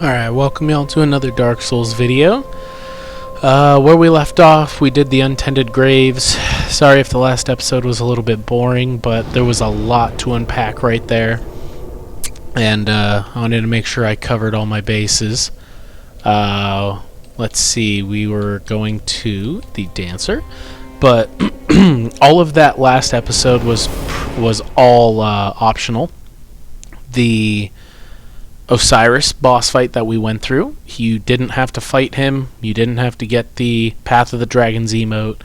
Alright, welcome y'all to another Dark Souls video. Where we left off, we did the Untended Graves. Sorry if the last episode was a little bit boring, but there was a lot to unpack right there. And I wanted to make sure I covered all my bases. Let's see, we were going to the Dancer, but all of that last episode was all optional. The Osiris boss fight that we went through, you didn't have to fight him, you didn't have to get the Path of the Dragons emote,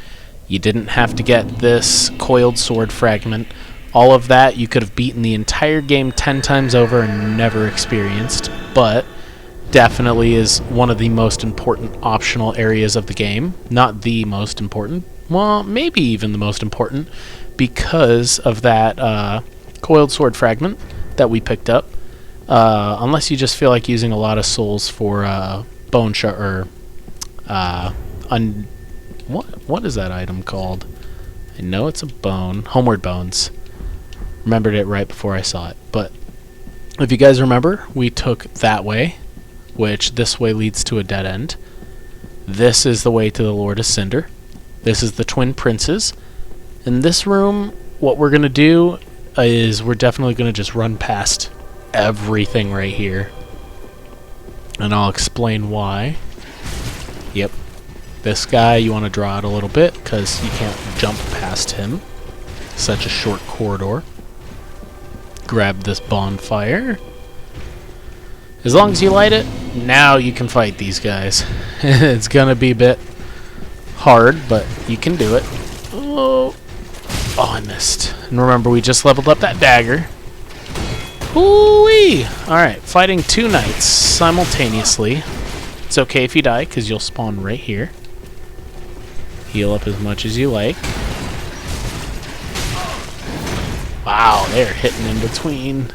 you didn't have to get this coiled sword fragment. All of that you could have beaten the entire game 10 times over and never experienced, but definitely is one of the most important optional areas of the game. Not the most important, well, maybe even the most important, because of that coiled sword fragment that we picked up. Unless you just feel like using a lot of souls for bone shard or what is that item called? I know it's a bone. Homeward Bones. Remembered it right before I saw it. But if you guys remember, we took that way, which this way leads to a dead end. This is the way to the Lord of Cinder. This is the Twin Princes. In this room, what we're gonna do is we're definitely gonna just run past everything right here, and I'll explain why. Yep, this guy you want to draw out a little bit because you can't jump past him. Such a short corridor. Grab this bonfire. As long as you light it, now you can fight these guys. It's gonna be a bit hard, but you can do it. Oh, I missed. And remember, we just leveled up that dagger. Hoo-wee! Alright, fighting two knights simultaneously. It's okay if you die, because you'll spawn right here. Heal up as much as you like. Wow, they're hitting in between.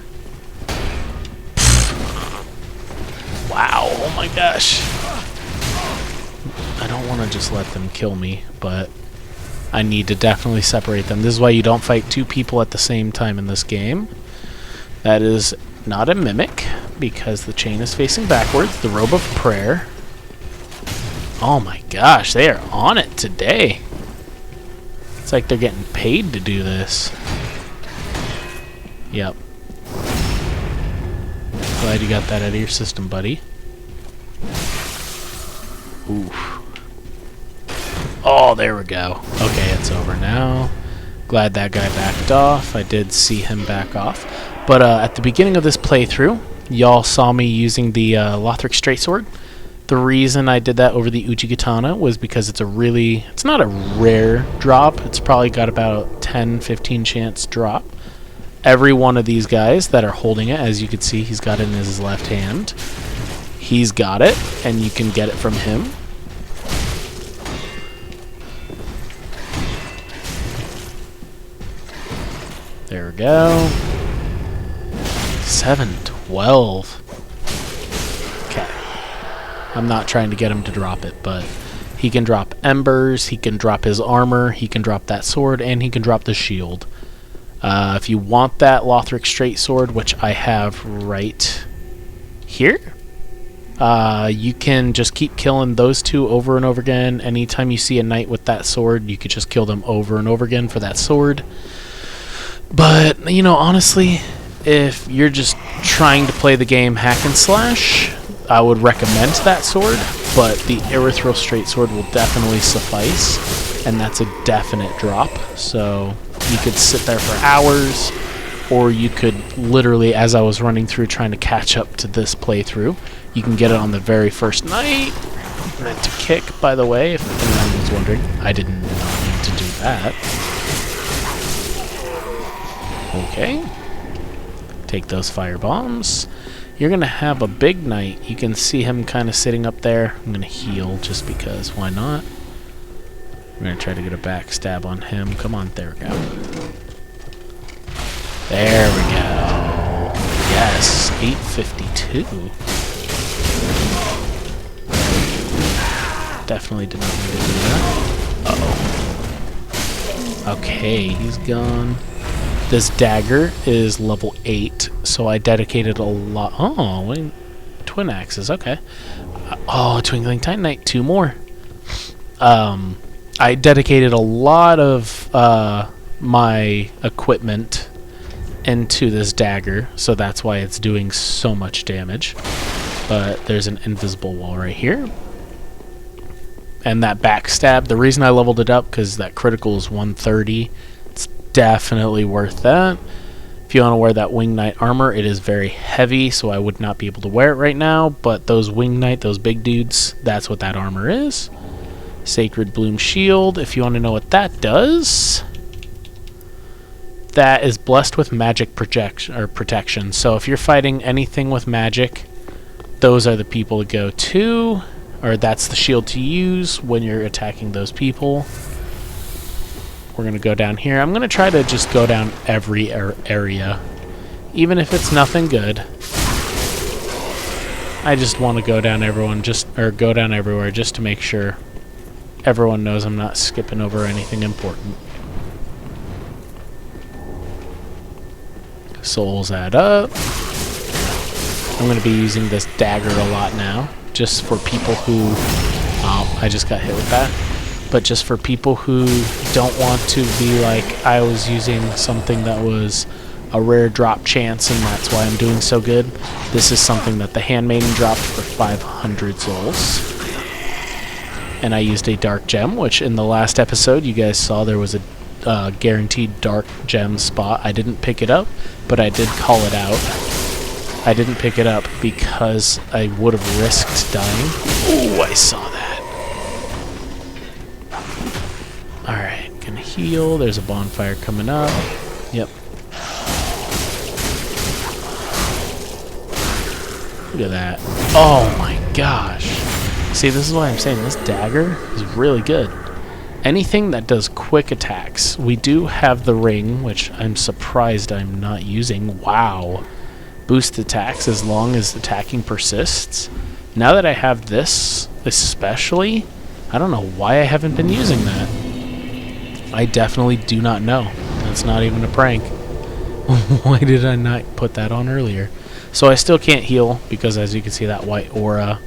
Wow, oh my gosh. I don't want to just let them kill me, but I need to definitely separate them. This is why you don't fight two people at the same time in this game. That is not a mimic, because the chain is facing backwards. The robe of prayer. Oh my gosh, they are on it today. It's like they're getting paid to do this. Yep. Glad you got that out of your system, buddy. Oof. Oh, there we go. Okay, it's over now. Glad that guy backed off. I did see him back off. But at the beginning of this playthrough, y'all saw me using the Lothric Straight-Sword. The reason I did that over the Uchi-Katana was because it's not a rare drop. It's probably got about 10-15 chance drop. Every one of these guys that are holding it, as you can see, he's got it in his left hand. He's got it, and you can get it from him. There we go. 712. Okay. I'm not trying to get him to drop it, but he can drop embers, he can drop his armor, he can drop that sword, and he can drop the shield. If you want that Lothric Straight Sword, which I have right here, you can just keep killing those two over and over again. Anytime you see a knight with that sword, you could just kill them over and over again for that sword. But, you know, honestly, if you're just trying to play the game hack and slash, I would recommend that sword, but the Erythral Straight Sword will definitely suffice, and that's a definite drop. So you could sit there for hours, or you could literally, as I was running through trying to catch up to this playthrough, you can get it on the very first night. Meant to kick, by the way, if anyone was wondering. I did not need to do that. Okay. Take those fire bombs. You're going to have a big knight. You can see him kind of sitting up there. I'm going to heal just because. Why not? We're going to try to get a backstab on him. Come on. There we go. There we go. Yes. 852. Definitely did not need to do that. Uh-oh. Okay. He's gone. This dagger is level 8, so I dedicated a lot. Oh, wait, twin axes. Okay. Oh, Twinkling Titanite. 2 more. I dedicated a lot of my equipment into this dagger, so that's why it's doing so much damage. But there's an invisible wall right here. And that backstab, the reason I leveled it up, because that critical is 130. It's definitely worth that. If you want to wear that Wing Knight armor, it is very heavy, so I would not be able to wear it right now. But those Wing Knight, those big dudes, that's what that armor is. Sacred Bloom Shield, if you want to know what that does, that is blessed with magic protection. So if you're fighting anything with magic, those are the people to go to, or that's the shield to use when you're attacking those people. We're going to go down here. I'm going to try to just go down every area, even if it's nothing good. I just want to go down go down everywhere just to make sure everyone knows I'm not skipping over anything important. Souls add up. I'm going to be using this dagger a lot now, just for people who... Oh, I just got hit with that. But just for people who don't want to be like, I was using something that was a rare drop chance and that's why I'm doing so good. This is something that the Handmaiden dropped for 500 souls. And I used a dark gem, which in the last episode you guys saw there was a guaranteed dark gem spot. I didn't pick it up, but I did call it out. I didn't pick it up because I would have risked dying. Oh, I saw that. Alright, gonna heal. There's a bonfire coming up. Yep. Look at that. Oh my gosh. See, this is why I'm saying this dagger is really good. Anything that does quick attacks. We do have the ring, which I'm surprised I'm not using. Wow. Boost attacks as long as attacking persists. Now that I have this, especially, I don't know why I haven't been using that. I definitely do not know. That's not even a prank. Why did I not put that on earlier? So I still can't heal because, as you can see, that white aura,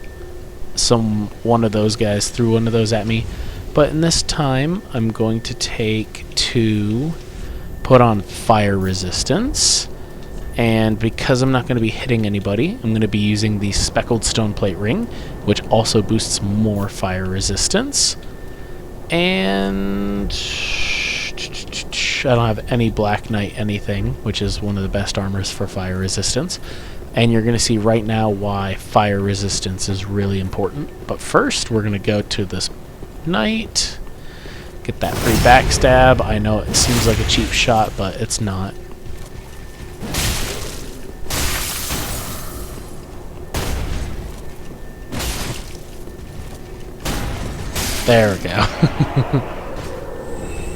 one of those guys threw one of those at me. But in this time, I'm going to put on fire resistance. And because I'm not going to be hitting anybody, I'm going to be using the speckled stone plate ring, which also boosts more fire resistance. And I don't have any Black Knight anything, which is one of the best armors for fire resistance. And you're going to see right now why fire resistance is really important. But first, we're going to go to this knight, get that free backstab. I know it seems like a cheap shot, but it's not. There we go.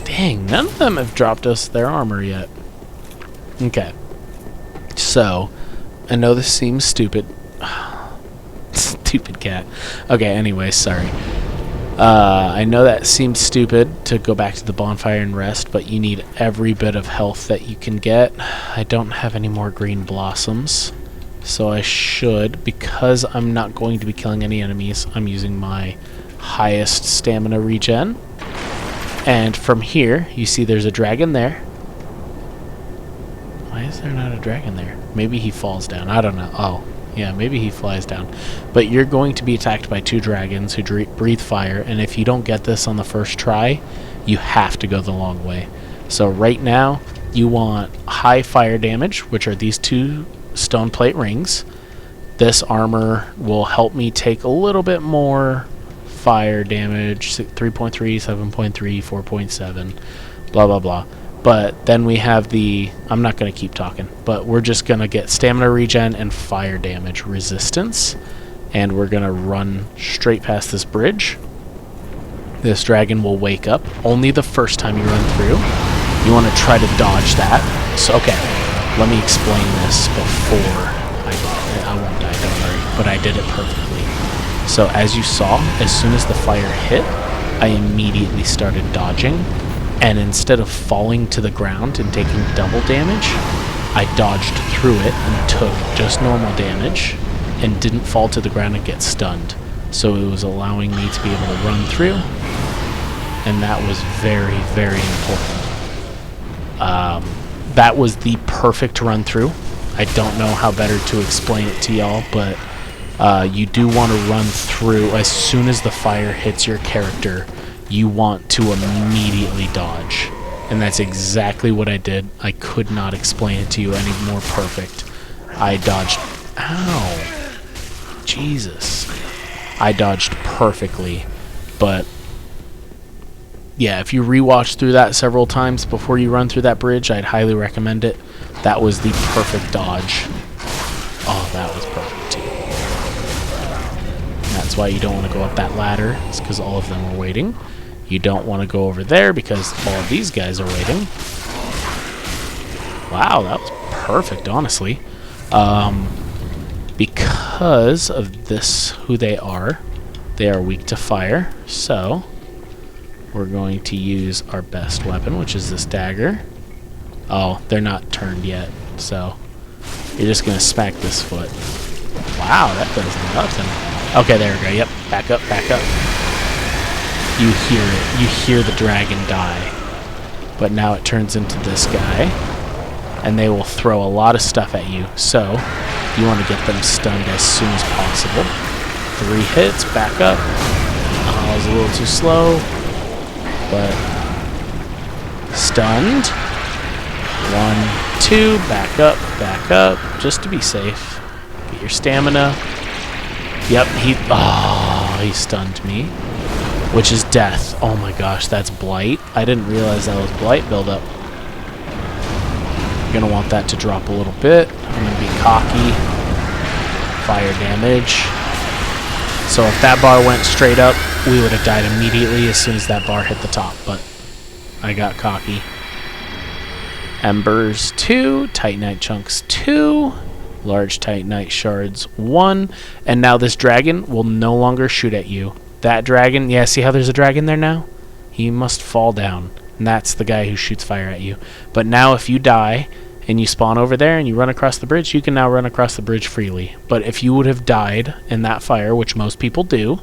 Dang, none of them have dropped us their armor yet. Okay. So, I know this seems stupid. Stupid cat. Okay, anyway, sorry. I know that seems stupid to go back to the bonfire and rest, but you need every bit of health that you can get. I don't have any more green blossoms, so I should, because I'm not going to be killing any enemies, I'm using my highest stamina regen. And from here, you see there's a dragon there. Why is there not a dragon there? Maybe he falls down. I don't know. Oh, yeah, maybe he flies down. But you're going to be attacked by 2 dragons who breathe fire, and if you don't get this on the first try, you have to go the long way. So right now, you want high fire damage, which are these 2 stone plate rings. This armor will help me take a little bit more fire damage, 3.3, 7.3, 4.7, blah, blah, blah. But then we have the... I'm not going to keep talking, but we're just going to get stamina regen and fire damage resistance. And we're going to run straight past this bridge. This dragon will wake up only the first time you run through. You want to try to dodge that. So, okay, let me explain this before I won't die, don't worry. But I did it perfectly. So as you saw, as soon as the fire hit, I immediately started dodging, and instead of falling to the ground and taking double damage, I dodged through it and took just normal damage, and didn't fall to the ground and get stunned. So it was allowing me to be able to run through, and that was very, very important. That was the perfect run through. I don't know how better to explain it to y'all, but you do want to run through as soon as the fire hits your character. You want to immediately dodge, and that's exactly what I did. I could not explain it to you any more perfect. I dodged. Ow. Jesus. I dodged perfectly, but yeah, if you rewatch through that several times before you run through that bridge, I'd highly recommend it. That was the perfect dodge. Oh, that was perfect too. That's why you don't want to go up that ladder. It's because all of them are waiting. You don't want to go over there because all of these guys are waiting. Wow, that was perfect, honestly. Because of this, who they are weak to fire. So we're going to use our best weapon, which is this dagger. Oh, they're not turned yet, so you're just going to smack this foot. Wow, that does nothing. Okay, there we go. Yep, back up, back up. You hear it. You hear the dragon die. But now it turns into this guy, and they will throw a lot of stuff at you. So you want to get them stunned as soon as possible. 3 hits, back up. I was a little too slow, but stunned. 1, 2, back up, just to be safe. Get your stamina. Yep, he stunned me, which is death. Oh my gosh, that's blight. I didn't realize that was blight buildup. You're gonna want that to drop a little bit. I'm gonna be cocky. Fire damage. So if that bar went straight up, we would have died immediately as soon as that bar hit the top, but I got cocky. Embers 2, Titanite chunks 2, large Titanite shards 1, and now this dragon will no longer shoot at you. That dragon, yeah, see how there's a dragon there now? He must fall down, and that's the guy who shoots fire at you. But now if you die and you spawn over there and you run across the bridge, you can now run across the bridge freely. But if you would have died in that fire, which most people do,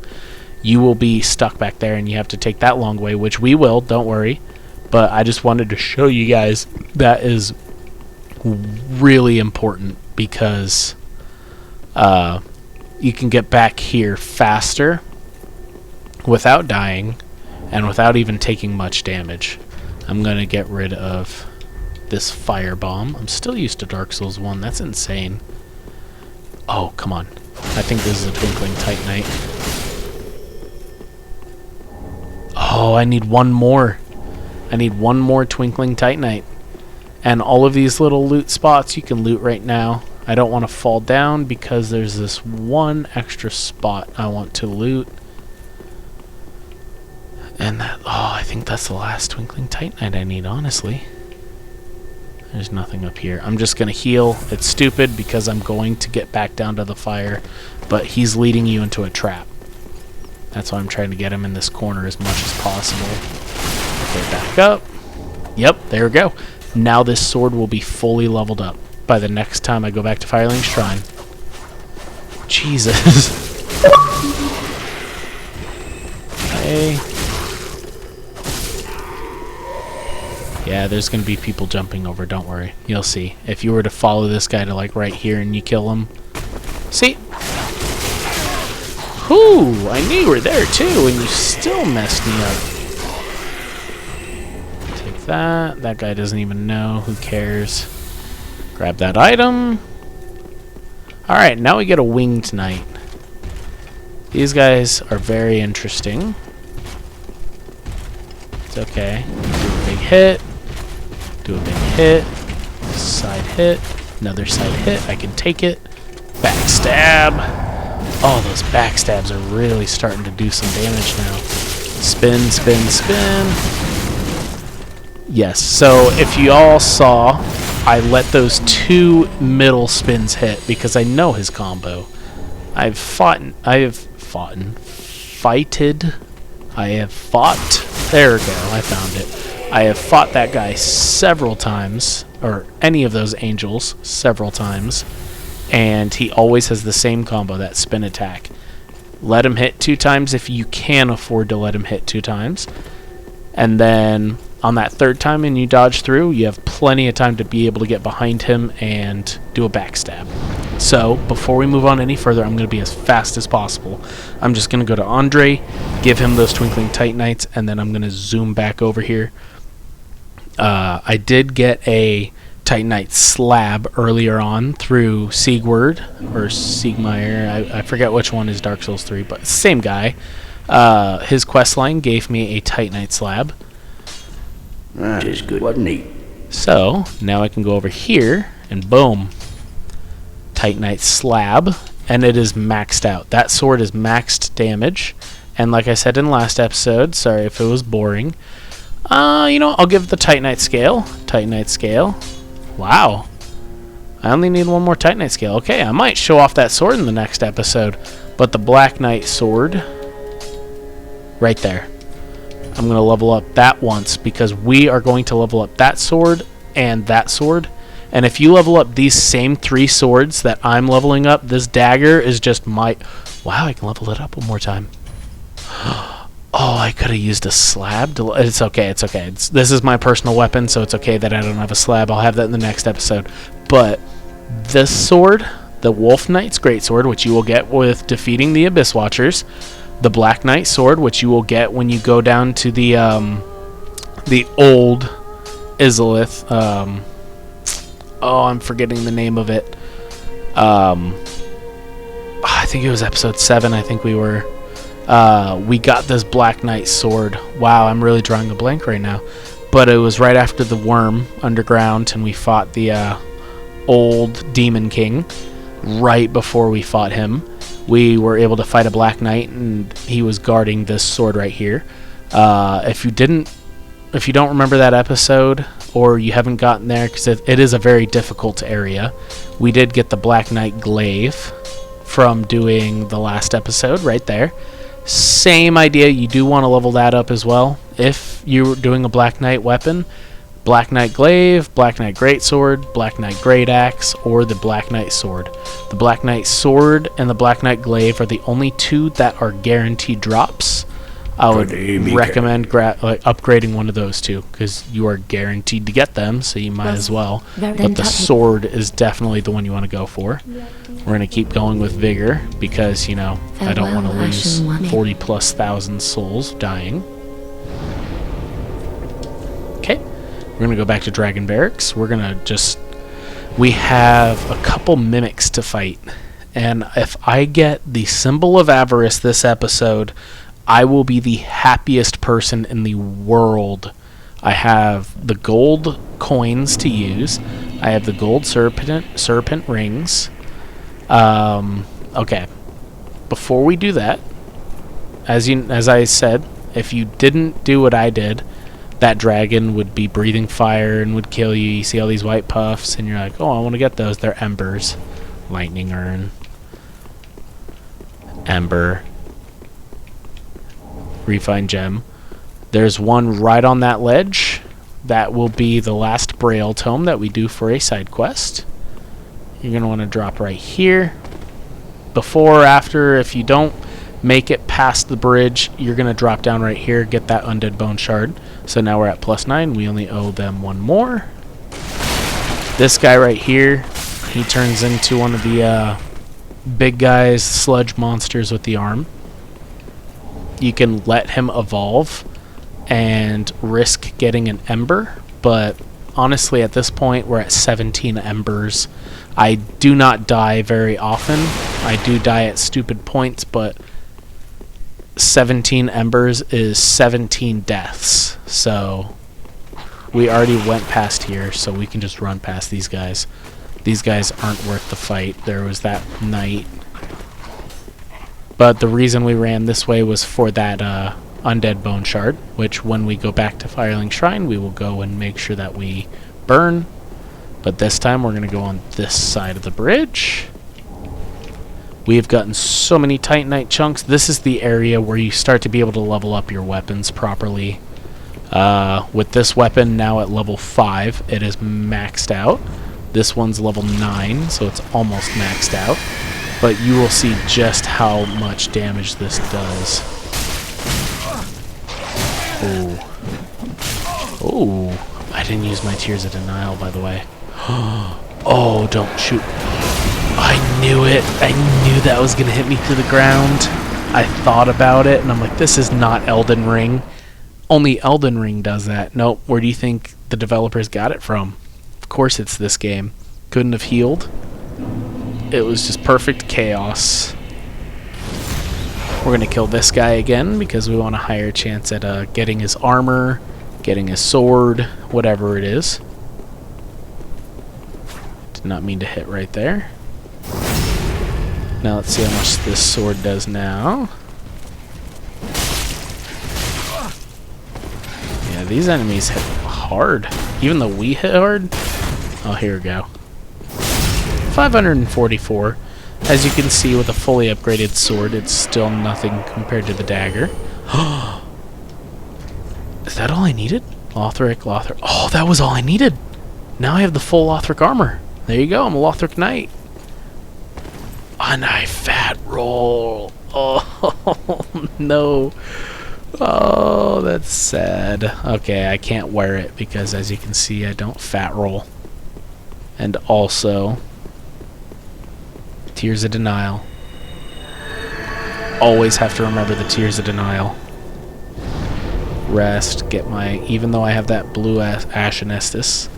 you will be stuck back there and you have to take that long way, which we will, don't worry. But I just wanted to show you guys that is really important because you can get back here faster without dying and without even taking much damage. I'm going to get rid of this fire bomb. I'm still used to Dark Souls 1. That's insane. Oh, come on. I think this is a Twinkling Titanite. Oh, I need one more. I need one more Twinkling Titanite. And all of these little loot spots you can loot right now. I don't want to fall down because there's this one extra spot I want to loot. And that, oh, I think that's the last Twinkling Titanite I need, honestly. There's nothing up here. I'm just going to heal. It's stupid because I'm going to get back down to the fire, but he's leading you into a trap. That's why I'm trying to get him in this corner as much as possible. Okay, back up. Yep, there we go. Now this sword will be fully leveled up by the next time I go back to Fireling's Shrine. Jesus. Okay. Yeah, there's going to be people jumping over, don't worry. You'll see. If you were to follow this guy to like right here and you kill him. See? Whoo! I knew you were there too and you still messed me up. Take that. That guy doesn't even know. Who cares? Grab that item. Alright, now we get a winged knight. These guys are very interesting. It's okay. Do a big hit. Do a big hit. Side hit. Another side hit. I can take it. Backstab. Oh, those backstabs are really starting to do some damage now. Spin, spin, spin. Yes, so if you all saw, I let those 2 middle spins hit because I know his combo. I have fought. There we go, I found it. I have fought that guy several times, or any of those angels several times, and he always has the same combo, that spin attack. Let him hit 2 times if you can afford to let him hit 2 times. And then on that 3rd time and you dodge through, you have plenty of time to be able to get behind him and do a backstab. So before we move on any further, I'm going to be as fast as possible. I'm just going to go to Andre, give him those Twinkling Titanites, and then I'm going to zoom back over here. I did get a Titanite slab earlier on through Siegward or Siegmeyer. I forget which one is Dark Souls 3, but same guy. His questline gave me a Titanite slab. Just good, wasn't he? So now I can go over here and boom, Titanite slab, and it is maxed out. That sword is maxed damage, and like I said in last episode, sorry if it was boring. You know, I'll give the Titanite scale. Titanite scale. Wow. I only need 1 more Titanite scale. Okay, I might show off that sword in the next episode. But the Black Knight sword, right there. I'm going to level up that once, because we are going to level up that sword and that sword. And if you level up these same 3 swords that I'm leveling up, this dagger is just my... Wow, I can level it up 1 more time. Oh, I could have used a slab. It's okay, it's okay. This is my personal weapon, so it's okay that I don't have a slab. I'll have that in the next episode. But this sword, the Wolf Knight's Greatsword, which you will get with defeating the Abyss Watchers, the Black Knight sword, which you will get when you go down to the old Izalith. Oh, I'm forgetting the name of it. I think it was episode 7. I think we were... we got this Black Knight sword. Wow, I'm really drawing a blank right now. But it was right after the Worm underground, and we fought the old Demon King. Right before we fought him, we were able to fight a Black Knight, and he was guarding this sword right here. If you don't remember that episode, or you haven't gotten there, because it is a very difficult area, we did get the Black Knight glaive from doing the last episode right there. Same idea, you do want to level that up as well. If you're doing a Black Knight weapon, Black Knight Glaive, Black Knight Greatsword, Black Knight Great Axe, or the Black Knight Sword. The Black Knight Sword and the Black Knight Glaive are the only 2 that are guaranteed drops. I would recommend upgrading one of those 2, because you are guaranteed to get them, so you might as well. But the sword is definitely the one you want to go for. We're going to keep going with Vigor, because, you know, I don't want to lose 40,000+ souls dying. Okay, we're going to go back to Dragon Barracks. We're going to we have a couple mimics to fight, and if I get the Symbol of Avarice this episode, I will be the happiest person in the world. I have the gold coins to use. I have the gold serpent rings. Okay. Before we do that, as I said, if you didn't do what I did, that dragon would be breathing fire and would kill you. You see all these white puffs, and you're like, oh, I want to get those. They're embers. Lightning urn. Ember. Refined gem. There's one right on that ledge. That will be the last Braille tome that we do for a side quest. You're going to want to drop right here. Before or after, if you don't make it past the bridge, you're going to drop down right here, get that Undead Bone Shard. So now we're at +9. We only owe them 1 more. This guy right here, he turns into one of the big guys, sludge monsters with the arm. You can let him evolve and risk getting an ember, but honestly at this point we're at 17 embers. I do not die very often. I do die at stupid points, but 17 embers is 17 deaths. So we already went past here, so we can just run past these guys. These guys aren't worth the fight. There was that knight. But the reason we ran this way was for that Undead Bone Shard, which when we go back to Firelink Shrine, we will go and make sure that we burn. But this time we're going to go on this side of the bridge. We have gotten so many Titanite chunks. This is the area where you start to be able to level up your weapons properly. With this weapon now at level 5, it is maxed out. This one's level 9, so it's almost maxed out. But you will see just how much damage this does. Oh. Oh. I didn't use my Tears of Denial, by the way. Oh, don't shoot. I knew it. I knew that was going to hit me through the ground. I thought about it, and I'm like, this is not Elden Ring. Only Elden Ring does that. Nope. Where do you think the developers got it from? Of course it's this game. Couldn't have healed. It was just perfect chaos. We're going to kill this guy again because we want a higher chance at getting his armor, getting his sword, whatever it is. Did not mean to hit right there. Now let's see how much this sword does now. Yeah, these enemies hit hard. Even though we hit hard. Oh, here we go. 544. As you can see, with a fully upgraded sword, it's still nothing compared to the dagger. Is that all I needed? Lothric. Oh, that was all I needed. Now I have the full Lothric armor. There you go. I'm a Lothric knight. And I fat roll. Oh, no. Oh, that's sad. Okay, I can't wear it because, as you can see, I don't fat roll. And also, Tears of Denial. Always have to remember the Tears of Denial. Rest, get my... Even though I have that blue Ashen Estus.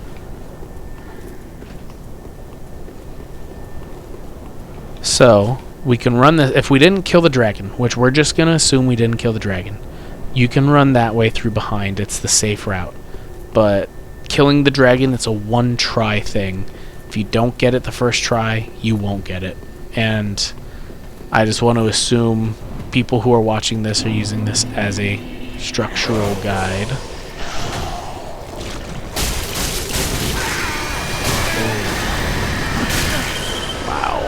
So, we can run this... If we didn't kill the dragon, which we're just going to assume we didn't kill the dragon, you can run that way through behind. It's the safe route. But killing the dragon, it's a one-try thing. If you don't get it the first try, you won't get it. And I just want to assume people who are watching this are using this as a structural guide. Wow.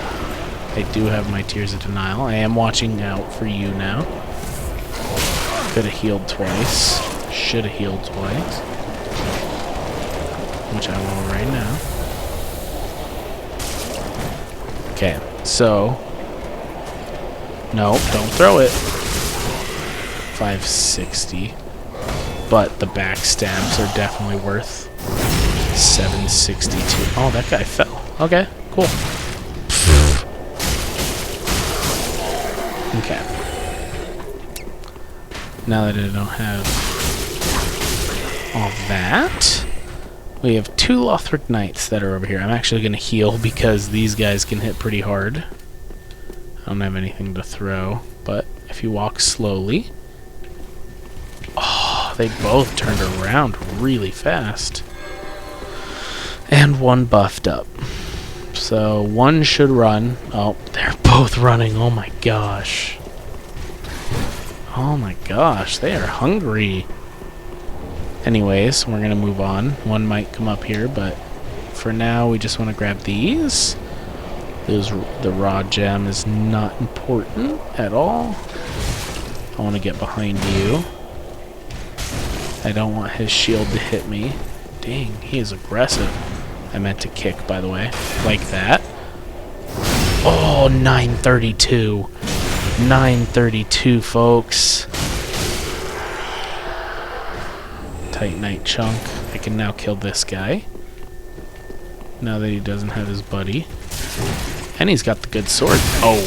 I do have my Tears of Denial. I am watching out for you now. Could have healed twice. Should have healed twice. Which I will right now. Okay, so... Nope, don't throw it. 560. But the backstabs are definitely worth 762. Oh, that guy fell. Okay, cool. Okay. Now that I don't have all that, we have 2 Lothric Knights that are over here. I'm actually going to heal because these guys can hit pretty hard. I don't have anything to throw, but if you walk slowly... Oh, they both turned around really fast. And one buffed up. So one should run. Oh, they're both running. Oh my gosh. Oh my gosh, they are hungry. Anyways, we're going to move on. One might come up here, but for now we just want to grab these. The raw gem is not important at all. I want to get behind you. I don't want his shield to hit me. Dang, he is aggressive. I meant to kick, by the way. Like that. Oh, 932. 932, folks. Titanite chunk. I can now kill this guy. Now that he doesn't have his buddy. And he's got the good sword. Oh.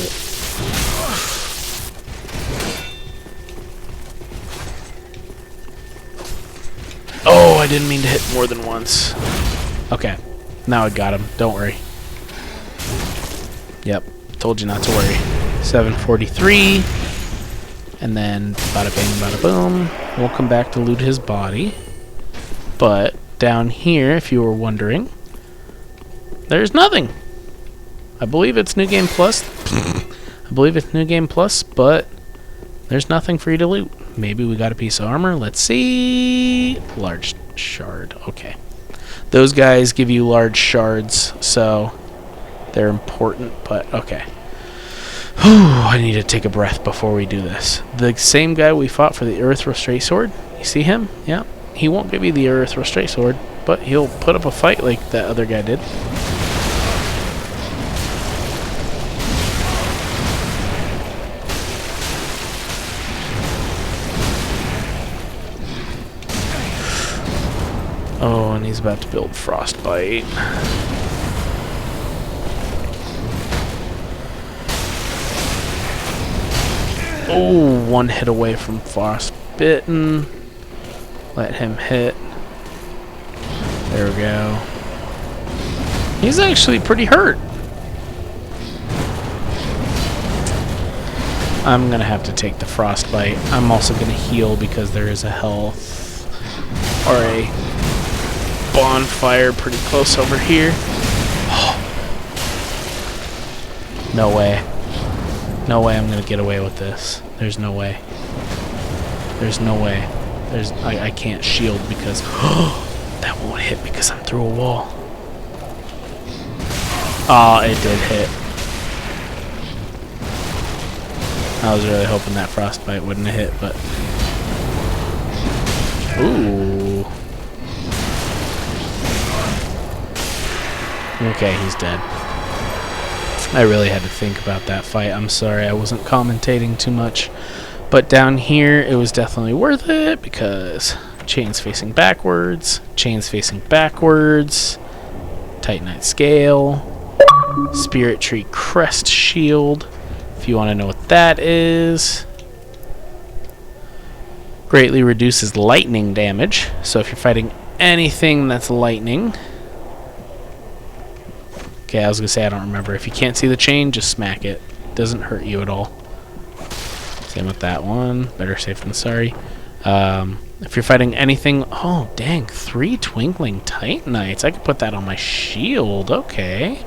Oh, I didn't mean to hit more than once. Okay. Now I got him. Don't worry. Yep. Told you not to worry. 743. And then bada bang, bada boom. We'll come back to loot his body. But down here, if you were wondering, there's nothing. I believe it's New Game Plus. I believe it's New Game Plus, but there's nothing for you to loot. Maybe we got a piece of armor. Let's see. Large shard. Okay. Those guys give you large shards, so they're important, but okay. I need to take a breath before we do this. The same guy we fought for the Erythro Straight Sword, you see him? Yeah. He won't give you the Erythro Straight Sword, but he'll put up a fight like that other guy did. Oh, and he's about to build Frostbite. Oh, one hit away from Frostbitten. Let him hit. There we go. He's actually pretty hurt. I'm gonna have to take the Frostbite. I'm also gonna heal because there is a health or a bonfire pretty close over here. No way. No way I'm gonna get away with this. There's no way. There's no way. I can't shield because that won't hit because I'm through a wall. Oh, it did hit. I was really hoping that Frostbite wouldn't have hit, but ooh. Okay, he's dead. I really had to think about that fight. I'm sorry I wasn't commentating too much. But down here, it was definitely worth it because chains facing backwards, Titanite Scale, Spirit Tree Crest Shield, if you want to know what that is. Greatly reduces lightning damage, so if you're fighting anything that's lightning. Okay, I was going to say I don't remember. If you can't see the chain, just smack it. Doesn't hurt you at all. Same with that one. Better safe than sorry. If you're fighting anything... Oh, dang. 3 Twinkling Titanites. I could put that on my shield. Okay.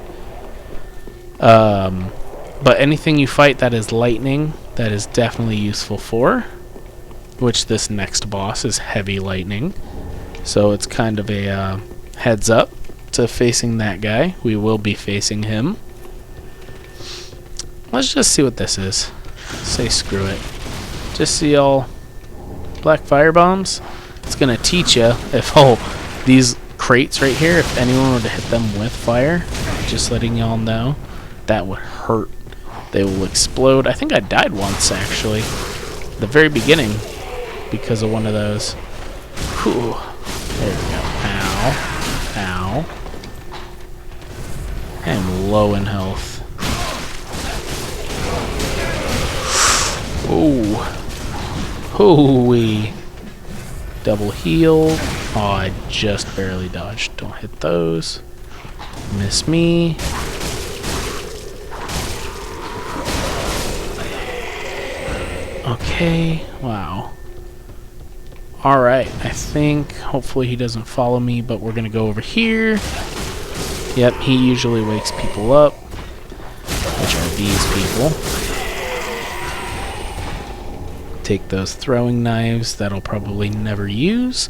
But anything you fight that is lightning, that is definitely useful for. Which this next boss is heavy lightning. So it's kind of a heads up to facing that guy. We will be facing him. Let's just see what this is. Say screw it. Just see all black fire bombs. It's gonna teach you if these crates right here, if anyone were to hit them with fire, just letting y'all know, that would hurt. They will explode. I think I died once actually, the very beginning, because of one of those. Whew. There we go. Ow. Ow. I am low in health. Oh, hooey! Double heal. Oh, I just barely dodged. Don't hit those. Miss me. Okay. Wow. Alright. I think hopefully he doesn't follow me, but we're gonna go over here. Yep, he usually wakes people up, which are these people. Take those throwing knives that I'll probably never use.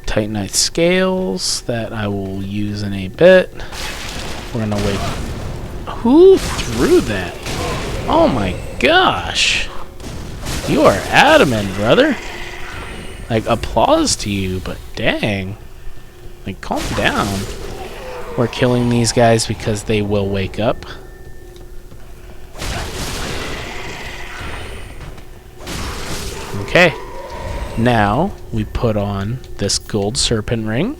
Titanite scales that I will use in a bit. We're gonna wait. Who threw that? Oh my gosh! You are adamant, brother. Like, applause to you, but dang. Like, calm down. We're killing these guys because they will wake up. Okay, now we put on this gold serpent ring.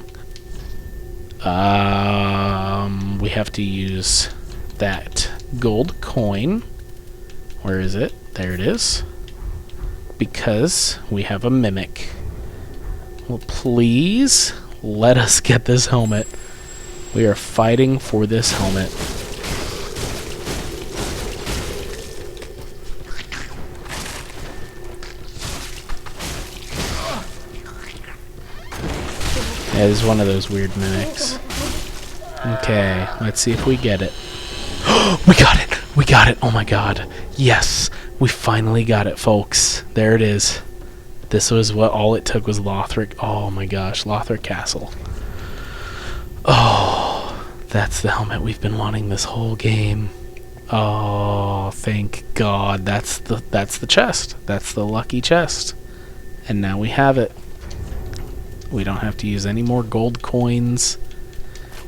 We have to use that gold coin. Where is it? There it is. Because we have a mimic. Well, please let us get this helmet. We are fighting for this helmet. Yeah, this is one of those weird mimics. Okay, let's see if we get it. We got it! We got it! Oh my god. Yes! We finally got it, folks. There it is. This was what all it took was Lothric. Oh my gosh, Lothric Castle. Oh, that's the helmet we've been wanting this whole game. Oh, thank God. That's the chest. That's the lucky chest. And now we have it. We don't have to use any more gold coins.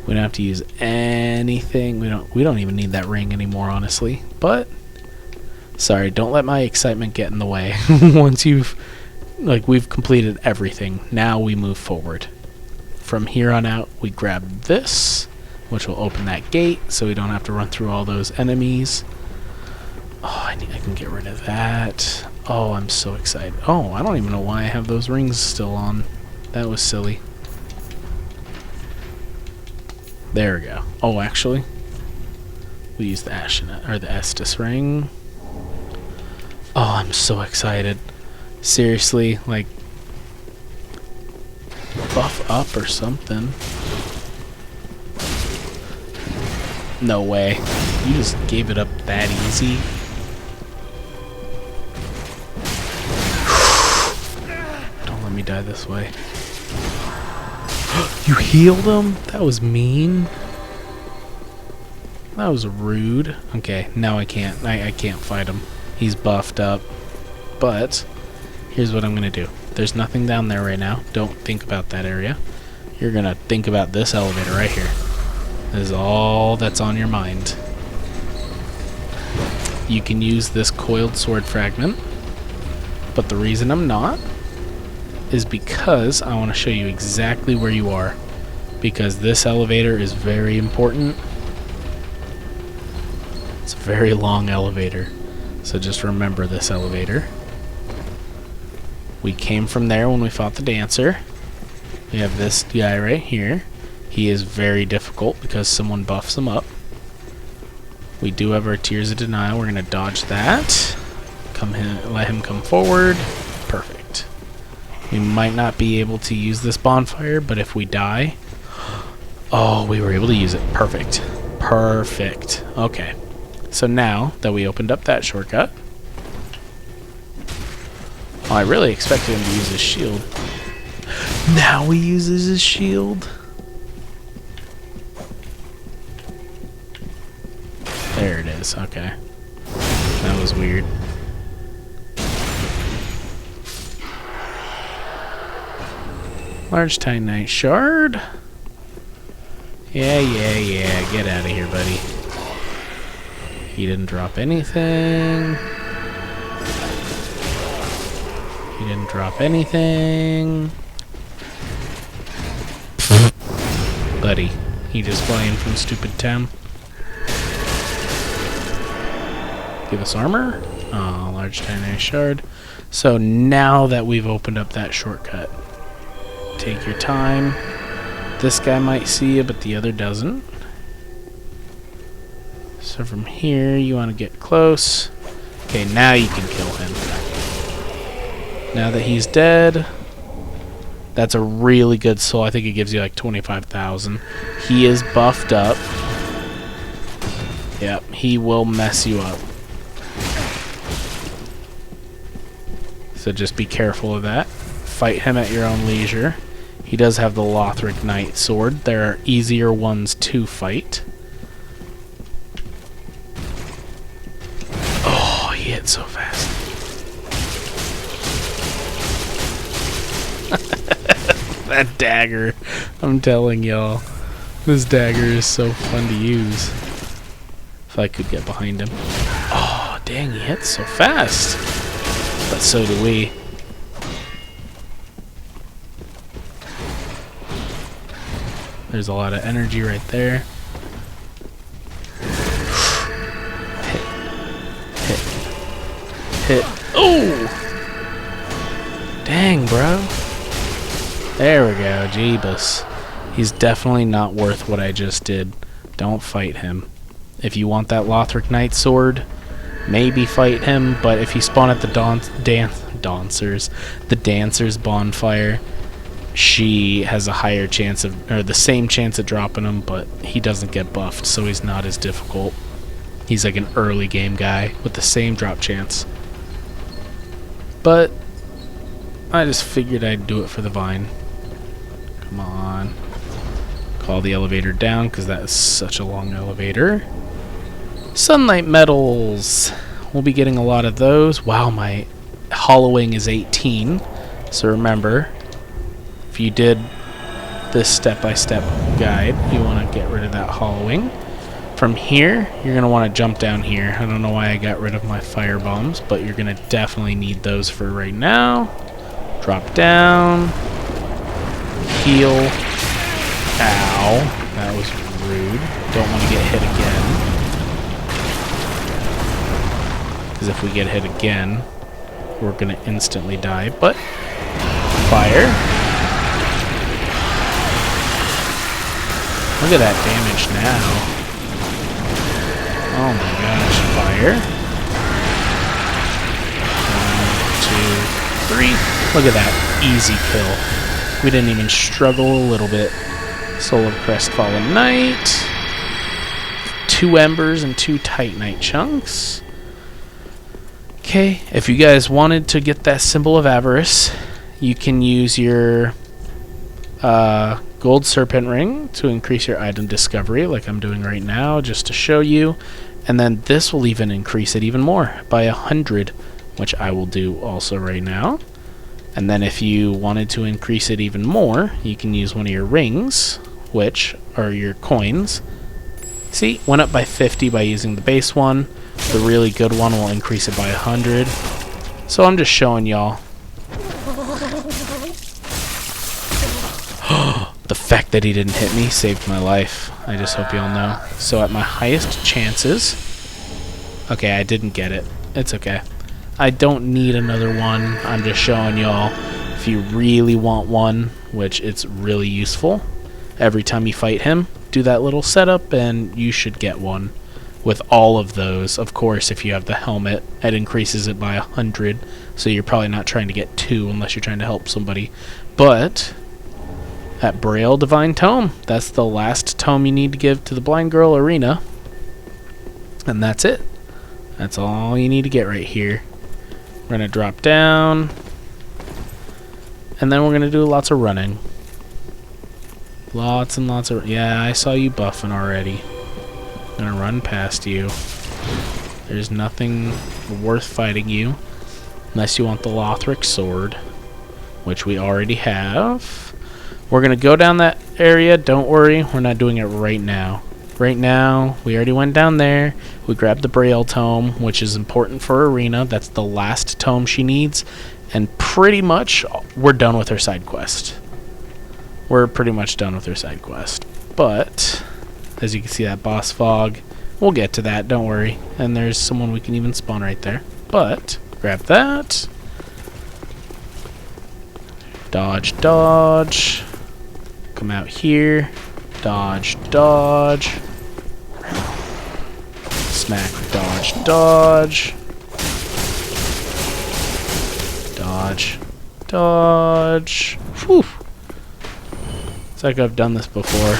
We don't have to use anything. We don't even need that ring anymore, honestly. But sorry, don't let my excitement get in the way. Once we've completed everything, now we move forward. From here on out, we grab this, which will open that gate, so we don't have to run through all those enemies. Oh, I can get rid of that. Oh, I'm so excited. Oh, I don't even know why I have those rings still on. That was silly. There we go. Oh, actually, we use the the Estus ring. Oh, I'm so excited. Seriously, like, buff up or something. No way. You just gave it up that easy. Don't let me die this way. You healed him? That was mean. That was rude. Okay, now I can't. I can't fight him. He's buffed up. But here's what I'm gonna do. There's nothing down there right now. Don't think about that area. You're gonna think about this elevator right here. This is all that's on your mind. You can use this coiled sword fragment, but the reason I'm not is because I want to show you exactly where you are, because this elevator is very important. It's a very long elevator, so just remember this elevator. We came from there when we fought the dancer. We have this guy right here. He is very difficult because someone buffs him up. We do have our Tears of Denial. We're going to dodge that. Let him come forward. Perfect. We might not be able to use this bonfire, but if we die... Oh, we were able to use it. Perfect. Perfect. Okay. So now that we opened up that shortcut... Oh, I really expected him to use his shield. Now he uses his shield. There it is. Okay. That was weird. Large Titanite shard. Yeah. Get out of here, buddy. He didn't drop anything. He didn't drop anything. Buddy, he just flying from stupid town. Give us armor. Oh, large Titanite shard. So now that we've opened up that shortcut, take your time. This guy might see you, but the other doesn't. So from here, you want to get close. Okay, now you can kill him. Now that he's dead, that's a really good soul. I think it gives you like 25,000. He is buffed up. Yep, he will mess you up. So just be careful of that. Fight him at your own leisure. He does have the Lothric Knight sword. There are easier ones to fight. Oh, he hit so fast. That dagger. I'm telling y'all. This dagger is so fun to use. If I could get behind him. Oh, dang, he hits so fast. But so do we. There's a lot of energy right there. Hit. Oh! Dang, bro. There we go. Jeebus. He's definitely not worth what I just did. Don't fight him. If you want that Lothric Knight sword, maybe fight him, but if you spawn at the Dancer's bonfire, she has a higher chance of, or the same chance of dropping him, but he doesn't get buffed, so he's not as difficult. He's like an early game guy with the same drop chance. But I just figured I'd do it for the vine. Come on. Call the elevator down, because that is such a long elevator. Sunlight medals. We'll be getting a lot of those. Wow, my hollowing is 18. So remember, if you did this step-by-step guide, you want to get rid of that hollowing. From here, you're going to want to jump down here. I don't know why I got rid of my fire bombs, but you're going to definitely need those for right now. Drop down. Heal. Ow. That was rude. Don't want to get hit again. Because if we get hit again, we're going to instantly die. But, fire. Look at that damage now. Oh my gosh, fire. 1, 2, 3. Look at that. Easy kill. We didn't even struggle a little bit. Soul of Crestfallen Knight. 2 embers and 2 titanite chunks. Okay, if you guys wanted to get that symbol of avarice, you can use your gold serpent ring to increase your item discovery, like I'm doing right now, just to show you. And then this will even increase it even more by 100, which I will do also right now. And then if you wanted to increase it even more, you can use one of your rings, which are your coins. See, went up by 50 by using the base one. The really good one will increase it by 100. So I'm just showing y'all. The fact that he didn't hit me saved my life. I just hope y'all know. So at my highest chances... Okay, I didn't get it. It's okay. I don't need another one. I'm just showing y'all if you really want one, which it's really useful. Every time you fight him, do that little setup and you should get one. With all of those, of course, if you have the helmet, it increases it by 100. So you're probably not trying to get 2 unless you're trying to help somebody. But... at Braille Divine Tome. That's the last tome you need to give to the Blind Girl Arena. And that's it. That's all you need to get right here. We're going to drop down. And then we're going to do lots of running. Lots and lots of... yeah, I saw you buffing already. I'm going to run past you. There's nothing worth fighting you. Unless you want the Lothric sword. Which we already have. We're going to go down that area. Don't worry. We're not doing it right now. Right now, we already went down there. We grabbed the Braille Tome, which is important for Arena. That's the last tome she needs. And pretty much, we're done with her side quest. We're pretty much done with her side quest. But, as you can see, that boss fog, we'll get to that. Don't worry. And there's someone we can even spawn right there. But, grab that. Dodge, dodge. Come out here. Dodge, dodge. Smack, dodge, dodge. Dodge, dodge. Whew. It's like I've done this before.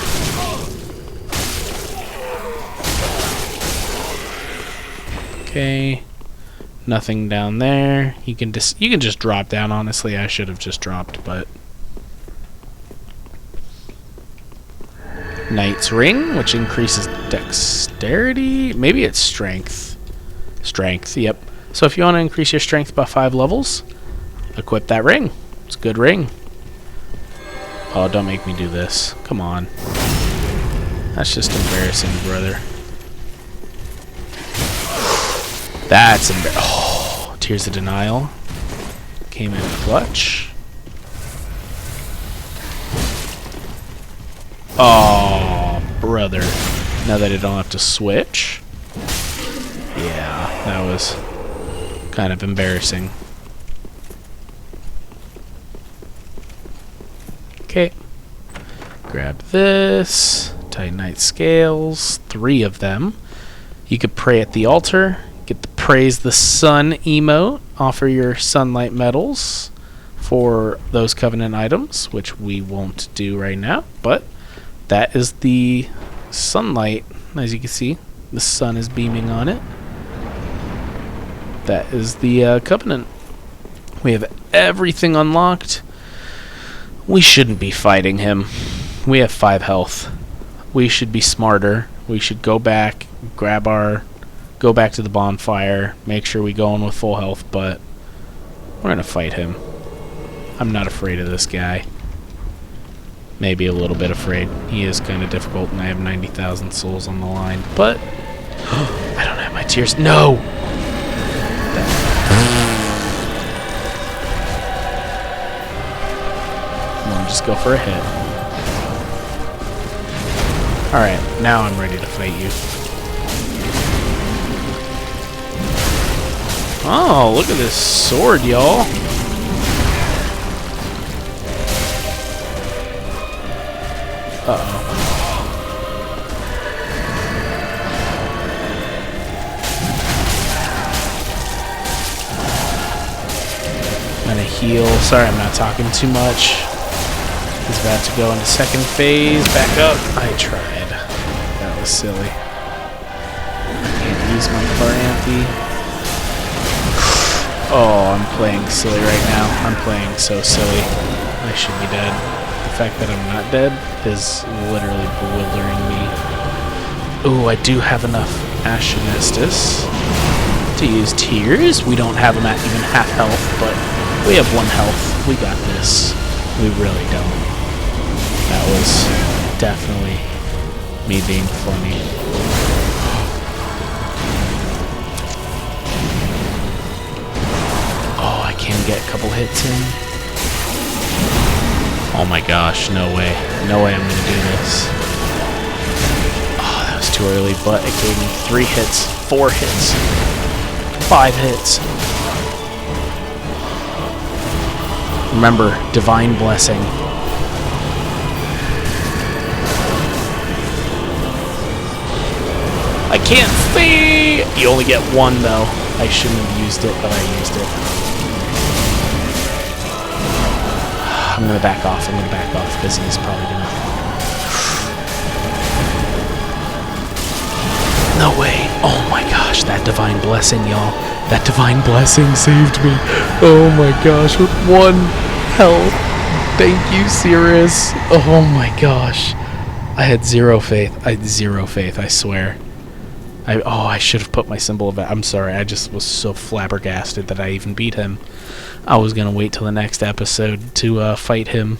Okay. Nothing down there. You can just drop down. Honestly, I should have just dropped, but Knight's Ring, which increases dexterity. Maybe it's strength. Strength, yep. So if you want to increase your strength by 5 levels, equip that ring. It's a good ring. Oh, don't make me do this. Come on. That's just embarrassing, brother. That's embarrassing. Oh, Tears of Denial. Came in clutch. Oh, brother. Now that I don't have to switch. Yeah, that was kind of embarrassing. Okay. Grab this. Titanite scales. 3 of them. You could pray at the altar. Get the Praise the Sun emote. Offer your sunlight medals for those covenant items, which we won't do right now, but that is the sunlight. As you can see, the sun is beaming on it. That is the covenant. We have everything unlocked. We shouldn't be fighting him. We have 5 health. We should be smarter. We should go back, go back to the bonfire, make sure we go in with full health, but we're gonna fight him. I'm not afraid of this guy. maybe a little bit afraid. He is kind of difficult, and I have 90,000 souls on the line. But I don't have my tears. No! Come on, just go for a hit. Alright, now I'm ready to fight you. Oh, look at this sword, y'all. Uh-oh. I'm gonna heal. Sorry, I'm not talking too much. He's about to go into second phase. Back up. I tried. That was silly. I can't use my Claranthi. Oh, I'm playing silly right now. I'm playing so silly. I should be dead. The fact that I'm not dead is literally bewildering me. Ooh, I do have enough Ashenestus to use tears. We don't have them at even half health, but we have 1 health. We got this. We really don't. That was definitely me being funny. I can get a couple hits in. Oh my gosh, no way. No way I'm gonna do this. Oh, that was too early, but it gave me 3 hits, 4 hits, 5 hits. Remember, Divine Blessing. I can't see! You only get 1 though. I shouldn't have used it, but I used it. I'm gonna back off. I'm gonna back off because he's probably gonna. No way! Oh my gosh, that Divine Blessing, y'all. That Divine Blessing saved me. Oh my gosh, with 1 health. Thank you, Cirrus. Oh my gosh. I had 0 faith. I had 0 faith, I swear. I should have put my symbol of. I'm sorry, I just was so flabbergasted that I even beat him. I was gonna wait till the next episode to fight him,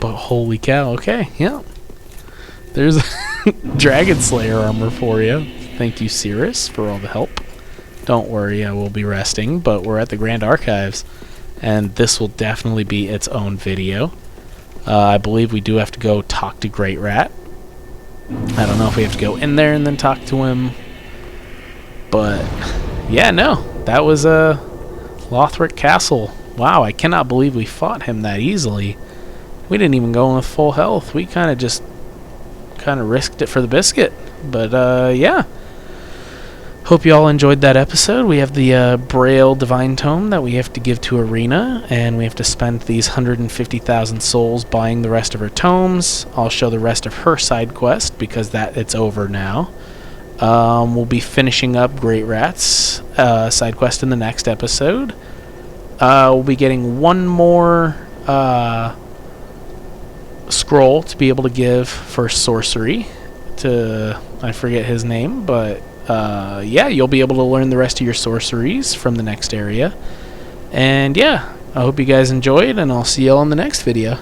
but holy cow! Okay, yeah. There's Dragon Slayer armor for you. Thank you, Cirrus, for all the help. Don't worry, I will be resting, but we're at the Grand Archives, and this will definitely be its own video. I believe we do have to go talk to Great Rat. I don't know if we have to go in there and then talk to him. But, yeah, no. That was Lothric Castle. Wow, I cannot believe we fought him that easily. We didn't even go in with full health. We kind of risked it for the biscuit. But, yeah. Hope you all enjoyed that episode. We have the Braille Divine Tome that we have to give to Arena, and we have to spend these 150,000 souls buying the rest of her tomes. I'll show the rest of her side quest because it's over now. We'll be finishing up Great Rat's side quest in the next episode. We'll be getting 1 more scroll to be able to give for sorcery to, I forget his name, but yeah, you'll be able to learn the rest of your sorceries from the next area. And yeah, I hope you guys enjoyed, and I'll see y'all in the next video.